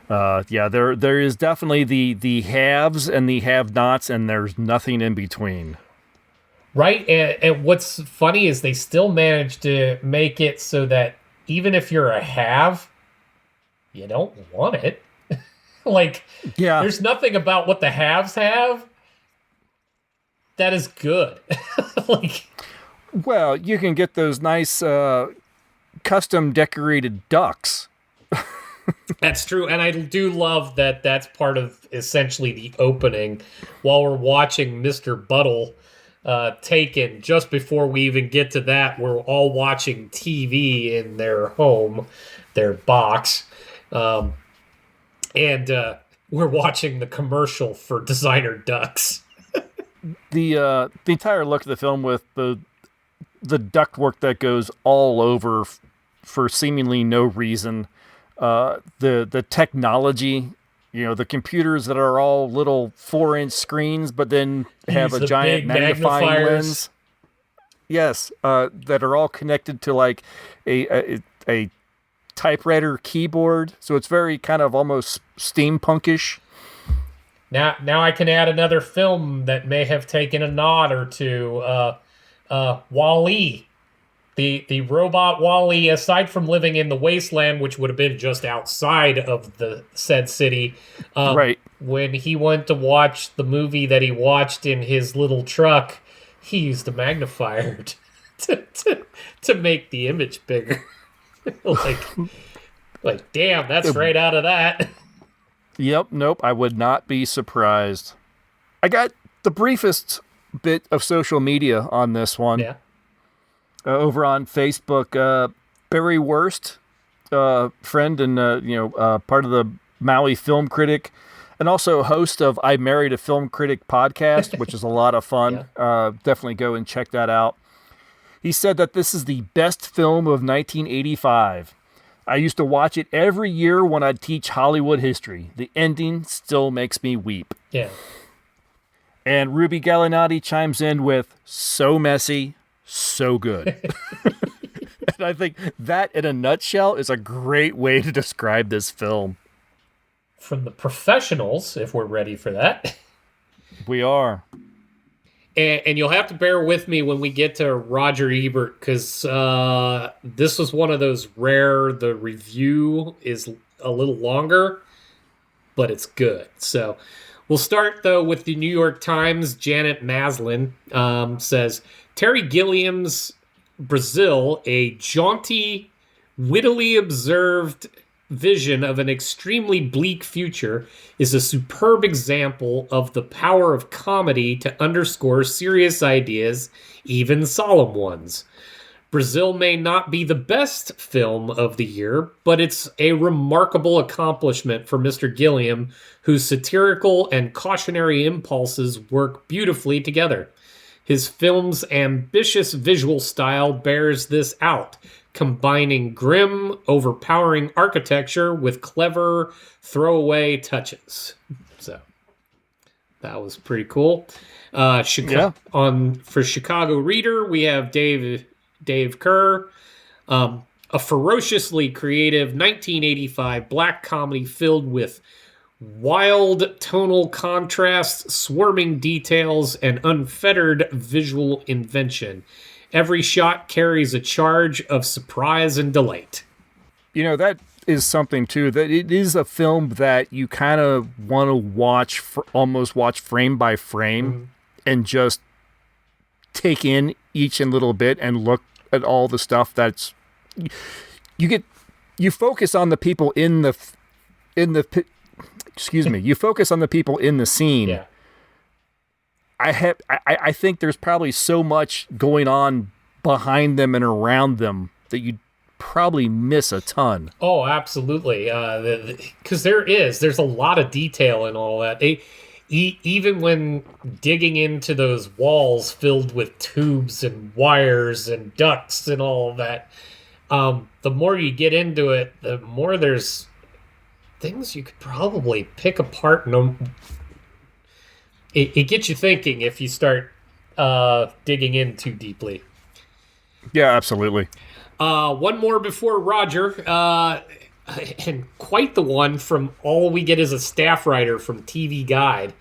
There is definitely the haves and the have-nots, and there's nothing in between. Right, and what's funny is they still managed to make it so that even if you're a have, you don't want it. Like, there's nothing about what the haves have that is good. Like, Well, you can get those nice custom decorated ducks. that's true, and I do love that that's part of essentially the opening while we're watching Mr. Buttle Taken. Just before we even get to that, we're all watching TV in their home, their box, and we're watching the commercial for designer ducks. The entire look of the film with the ductwork that goes all over for seemingly no reason. The technology, the computers that are all little 4-inch screens, but then have Use a the giant big magnifying magnifiers. lens. Yes, that are all connected to like a typewriter keyboard. So it's very kind of almost steampunkish. Now I can add another film that may have taken a nod or two. Wall-E. The robot Wall-E, aside from living in the wasteland, which would have been just outside of the said city, Right. when he went to watch the movie that he watched in his little truck, he used a magnifier to make the image bigger. like, damn, that's right out of that. Yep, nope, I would not be surprised. I got the briefest bit of social media on this one. Yeah. Over on Facebook, Barry Wurst, friend and part of the Maui Film Critic, and also host of I Married a Film Critic podcast, which is a lot of fun. Yeah. Definitely go and check that out. He said that this is the best film of 1985. I used to watch it every year when I'd teach Hollywood history. The ending still makes me weep. Yeah. And Ruby Gallinati chimes in with, so messy, so good. And I think that, in a nutshell, is a great way to describe this film. From the professionals, if we're ready for that. We are. And you'll have to bear with me when we get to Roger Ebert, because this was one of those rare, the review is a little longer, but it's good. So we'll start, though, with the New York Times. Janet Maslin says, Terry Gilliam's Brazil, a jaunty, wittily observed vision of an extremely bleak future, is a superb example of the power of comedy to underscore serious ideas, even solemn ones. Brazil may not be the best film of the year, but it's a remarkable accomplishment for Mr. Gilliam, whose satirical and cautionary impulses work beautifully together. His film's ambitious visual style bears this out, combining grim, overpowering architecture with clever throwaway touches. So that was pretty cool. For Chicago Reader, we have Dave Kerr, a ferociously creative 1985 black comedy filled with wild tonal contrasts, swarming details, and unfettered visual invention. Every shot carries a charge of surprise and delight. That is something, too, that it is a film that you kind of want to almost watch frame by frame and just take in each and little bit and look at all the stuff that's... You focus on the people you focus on the people in the scene. Yeah. I think there's probably so much going on behind them and around them that you'd probably miss a ton. Oh, absolutely. Because there's a lot of detail in all that. Even when digging into those walls filled with tubes and wires and ducts and all of that, the more you get into it, the more there's things you could probably pick apart. It gets you thinking if you start digging in too deeply. Yeah, absolutely. One more before Roger, and quite the one from All We Get Is a Staff Writer from TV Guide.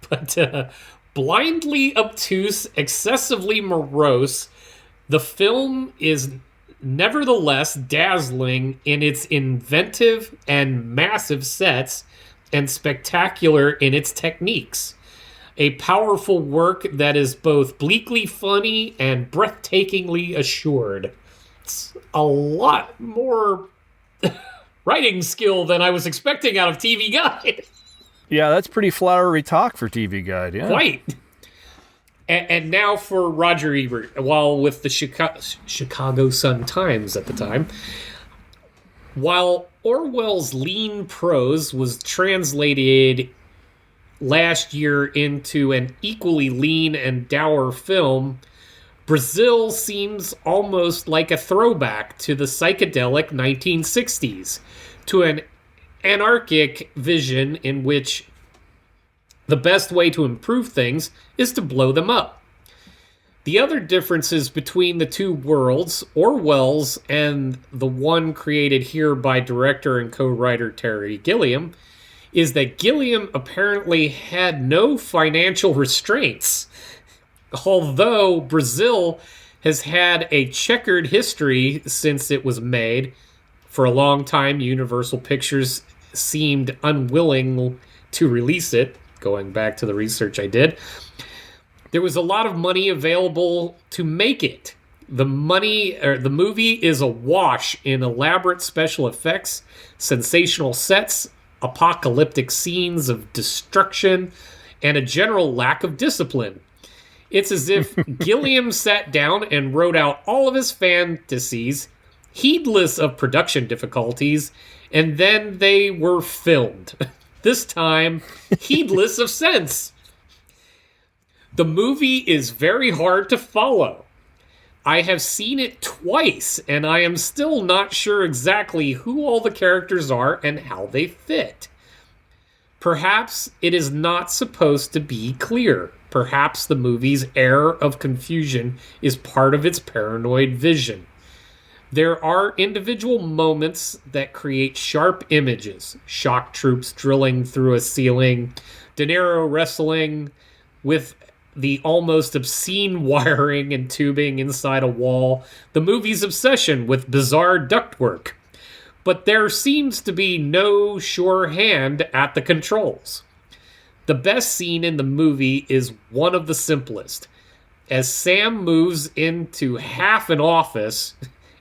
But blindly obtuse, excessively morose, the film is nevertheless dazzling in its inventive and massive sets and spectacular in its techniques. a powerful work that is both bleakly funny and breathtakingly assured. It's a lot more writing skill than I was expecting out of TV Guide. Yeah, that's pretty flowery talk for TV Guide, yeah. Quite. And now for Roger Ebert, while with the Chicago Sun-Times at the time. While Orwell's lean prose was translated last year into an equally lean and dour film, Brazil seems almost like a throwback to the psychedelic 1960s, to an anarchic vision in which the best way to improve things is to blow them up. The other differences between the two worlds, Orwell's and the one created here by director and co-writer Terry Gilliam, is that Gilliam apparently had no financial restraints. Although Brazil has had a checkered history since it was made, for a long time Universal Pictures seemed unwilling to release it, going back to the research I did. There was a lot of money available to make it. The movie is awash in elaborate special effects, sensational sets, apocalyptic scenes of destruction, and a general lack of discipline. It's as if Gilliam sat down and wrote out all of his fantasies, heedless of production difficulties, and then they were filmed. This time, heedless of sense. The movie is very hard to follow. I have seen it twice, and I am still not sure exactly who all the characters are and how they fit. Perhaps it is not supposed to be clear. Perhaps the movie's air of confusion is part of its paranoid vision. There are individual moments that create sharp images. Shock troops drilling through a ceiling, De Niro wrestling with the almost obscene wiring and tubing inside a wall, the movie's obsession with bizarre ductwork. But there seems to be no sure hand at the controls. The best scene in the movie is one of the simplest. As Sam moves into half an office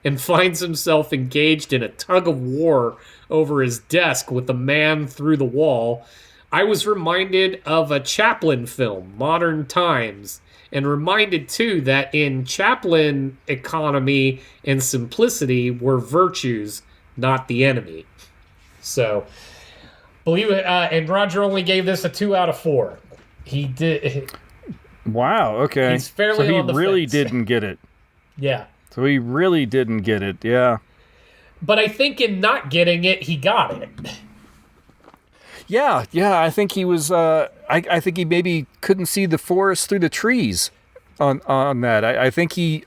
and finds himself engaged in a tug of war over his desk with a man through the wall, I was reminded of a Chaplin film, Modern Times, and reminded too that in Chaplin, economy and simplicity were virtues, not the enemy. So, believe it, and Roger only gave this a 2 out of 4. He did. Wow, okay. He's fairly so he on the really fence. didn't get it. Yeah. So he really didn't get it, yeah. But I think in not getting it, he got it. Yeah, I think he was, I think he maybe couldn't see the forest through the trees on that. I think he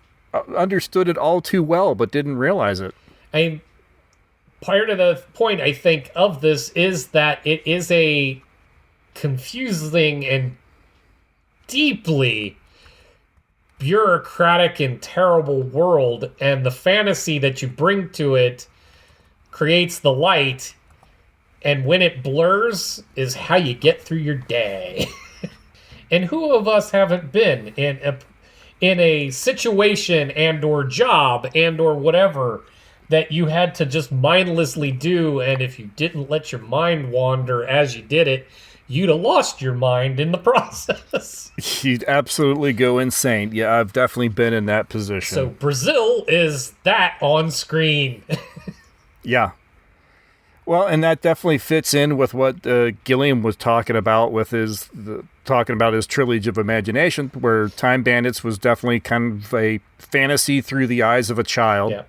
understood it all too well, but didn't realize it. Part of the point, I think, of this is that it is a confusing and deeply bureaucratic and terrible world, and the fantasy that you bring to it creates the light, and when it blurs is how you get through your day. And who of us haven't been in a situation and or job and or whatever that you had to just mindlessly do, and if you didn't let your mind wander as you did it, you'd have lost your mind in the process. You'd absolutely go insane. Yeah, I've definitely been in that position. So Brazil is that on screen. Yeah. Well, and that definitely fits in with what Gilliam was talking about with his trilogy of imagination, where Time Bandits was definitely kind of a fantasy through the eyes of a child. Yeah.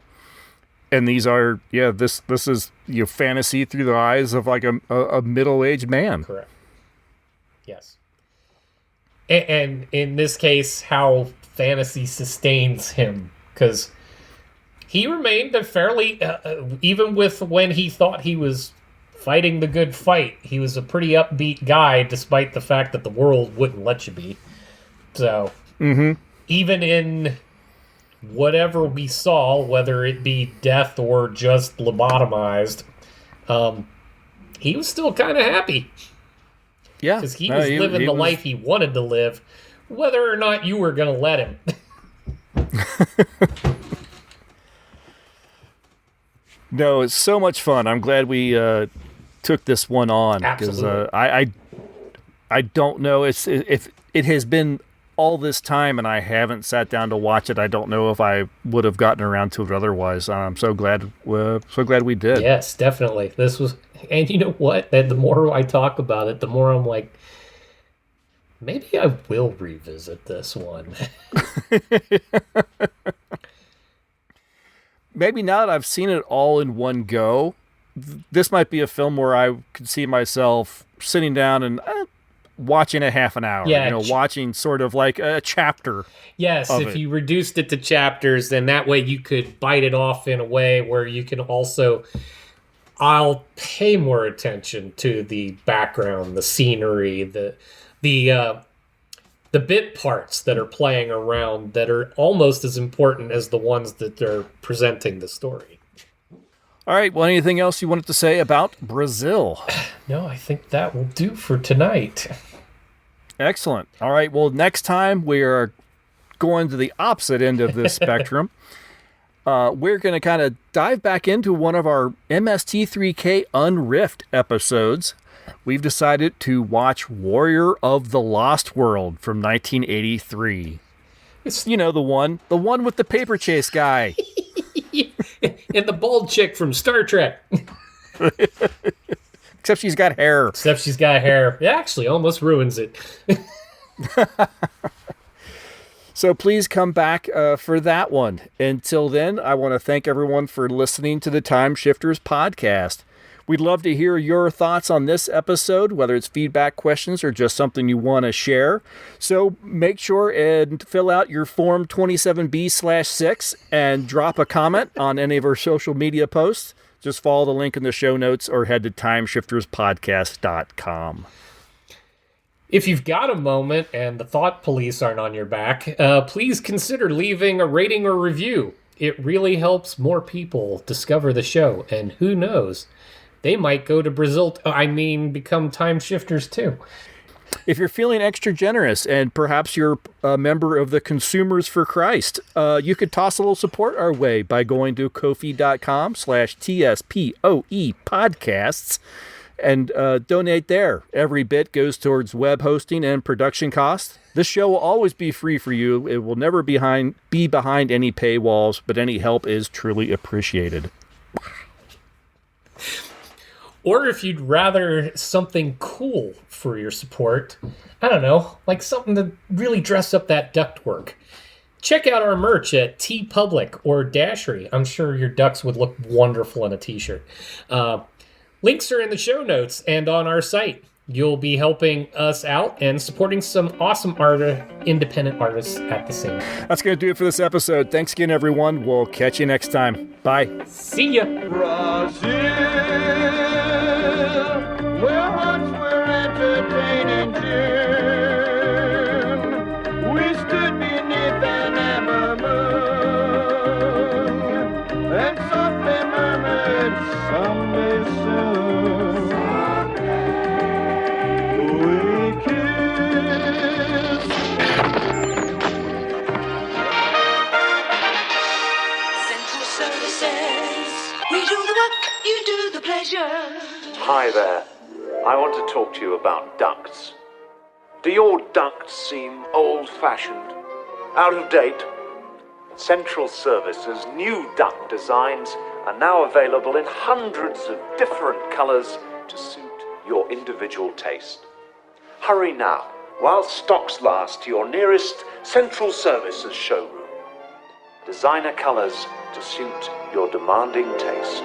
And these are, this is fantasy through the eyes of like a middle-aged man. Correct. Yes. And in this case, how fantasy sustains him, because he remained a fairly, even with when he thought he was fighting the good fight, he was a pretty upbeat guy, despite the fact that the world wouldn't let you be. So, even in whatever we saw, whether it be death or just lobotomized, he was still kind of happy. Yeah. Because he No, was living the was- life he wanted to live, whether or not you were going to let him. No, it's so much fun. I'm glad we took this one on because Absolutely. I don't know if it has been all this time and I haven't sat down to watch it. I don't know if I would have gotten around to it otherwise. I'm so glad we did. Yes, definitely. This was, and you know what? And the more I talk about it, the more I'm like, maybe I will revisit this one. Maybe now that I've seen it all in one go, this might be a film where I could see myself sitting down and watching a half an hour. Yeah, watching sort of like a chapter. Yes, of if it. you reduced it to chapters, then that way you could bite it off in a way where you can also, I'll pay more attention to the background, the scenery, the bit parts that are playing around that are almost as important as the ones that are presenting the story. All right. Well, anything else you wanted to say about Brazil? No, I think that will do for tonight. Excellent. All right. Well, next time we are going to the opposite end of this spectrum. We're going to kind of dive back into one of our MST3K Unriffed episodes. We've decided to watch Warrior of the Lost World from 1983. It's, you know, the one with the paper chase guy. And the bald chick from Star Trek. Except she's got hair. Except she's got hair. It actually almost ruins it. So please come back for that one. Until then, I want to thank everyone for listening to the Time Shifters podcast. We'd love to hear your thoughts on this episode, whether it's feedback, questions, or just something you want to share. So make sure and fill out your Form 27B/6 and drop a comment on any of our social media posts. Just follow the link in the show notes or head to timeshifterspodcast.com. If you've got a moment and the thought police aren't on your back, please consider leaving a rating or review. It really helps more people discover the show, and who knows, they might go to Brazil, become time shifters too. If you're feeling extra generous and perhaps you're a member of the Consumers for Christ, you could toss a little support our way by going to Ko-fi.com/TSPOE podcasts and donate there. Every bit goes towards web hosting and production costs. This show will always be free for you. It will never be behind any paywalls, but any help is truly appreciated. Or if you'd rather something cool for your support, I don't know, like something to really dress up that ductwork. Check out our merch at TeePublic or Dashery. I'm sure your ducks would look wonderful in a t-shirt. Links are in the show notes and on our site. You'll be helping us out and supporting some awesome independent artists at the same time. That's going to do it for this episode. Thanks again, everyone. We'll catch you next time. Bye. See ya! Brazil, where hearts were entertaining June. We stood beneath an amber moon and softly murmured, someday soon. We kissed. Central Services. We do the work, you do the pleasure. Hi there. I want to talk to you about ducts. Do your ducts seem old-fashioned, out of date? Central Services' new duct designs are now available in hundreds of different colors to suit your individual taste. Hurry now, while stocks last, to your nearest Central Services showroom. Designer colors to suit your demanding taste.